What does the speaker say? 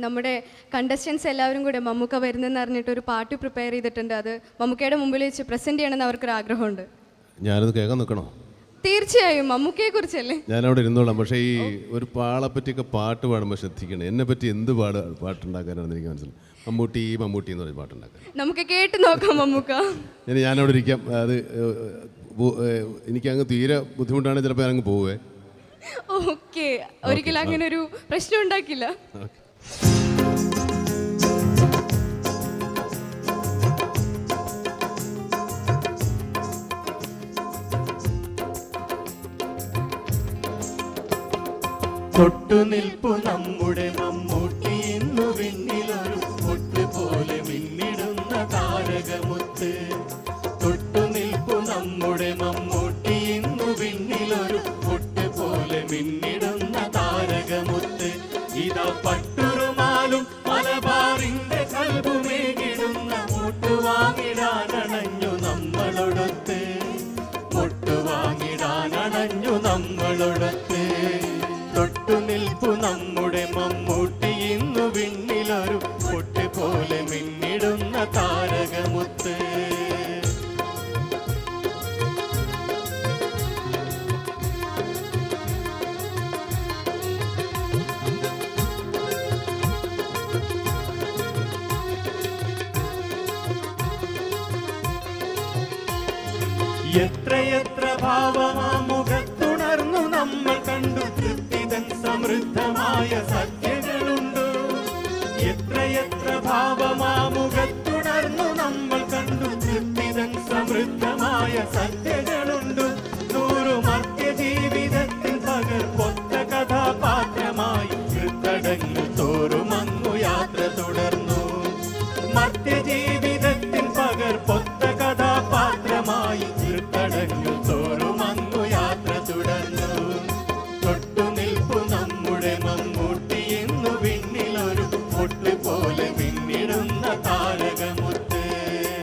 നമ്മുടെ കണ്ടസ്റ്റൻസ് എല്ലാവരും കൂടെ മമ്മൂക്ക വരുന്നെന്ന് അറിഞ്ഞിട്ട് ഒരു പാട്ട് പ്രിപ്പയർ ചെയ്തിട്ടുണ്ട്. അത് മമ്മൂക്കയുടെ മുമ്പിൽ വെച്ച് പ്രസന്റ് ചെയ്യണമെന്ന് അവർക്കൊരു ആഗ്രഹമുണ്ട്. ഞാനത് കേൾക്കാൻ നിൽക്കണോ? തീർച്ചയായും. മമ്മൂക്കയെ കുറിച്ചല്ലേ? ഞാനവിടെ ഇരുന്നോളാം. പക്ഷേ ഈ ഒരു പാളെ പറ്റിയൊക്കെ പാട്ട് പാടുമ്പോൾ ശ്രദ്ധിക്കണം. എന്നെ പറ്റി എന്ത് പാട്ടുണ്ടാക്കാനാണെന്ന് എനിക്ക് മനസ്സിലായി. മമ്മൂട്ടി മമ്മൂട്ടി എന്ന് പറഞ്ഞ പാട്ടുണ്ടാക്കാൻ നമുക്ക് കേട്ട് നോക്കാം മമ്മൂക്ക. ഞാനവിടെ ഇരിക്കാം. അത് എനിക്കങ്ങ് തീരെ ബുദ്ധിമുട്ടാണ്. ചിലപ്പോൾ അങ്ങ് പോവേ. ഓക്കെ, ഒരിക്കലും അങ്ങനെ ഒരു പ്രശ്നം ഉണ്ടാക്കില്ല. തൊട്ടുനിൽപ്പു നമ്മുടെ മമ്മൂട്ടി ഇന്നു വിണ്ണിലൊരു മുട്ട് പോലെ മിന്നിടുന്ന താരകമുത്ത്. തൊട്ടുനിൽപ്പു നമ്മുടെ മമ്മൂട്ടി ഇന്നു വിണ്ണിലൊരു മുട്ട് പോലെ മിന്നിടുന്ന താരകമുത്ത്. ഇതാ പട്ടുറുമാലും മലബാറിന്റെ കൽബുമേകിടുന്ന മുട്ടുവാങ്ങിടാനണഞ്ഞു നമ്മളൊടത്ത്. മുട്ടുവാങ്ങിടാനണഞ്ഞു നമ്മളൊടത്ത്. തൊട്ടുനിൽപ്പു നമ്മുടെ മമ്മൂട്ടി ഇന്നു വിണ്ണിലൊരു പൊട്ട് പോലെ മിന്നിടുന്ന താരകമുത്ത്. എത്രയെത്ര ഭാവമാ മുഖത്തുണർന്നു നമ്മൾ കണ്ടു. സമൃദ്ധമായ സത്യങ്ങളുണ്ട്. എത്രയെത്ര ഭാവമാമുഖത്തുണർന്നു നമ്മൾ കണ്ടു. തൃപ്തിതൻ സമൃദ്ധമായ സത്യങ്ങൾ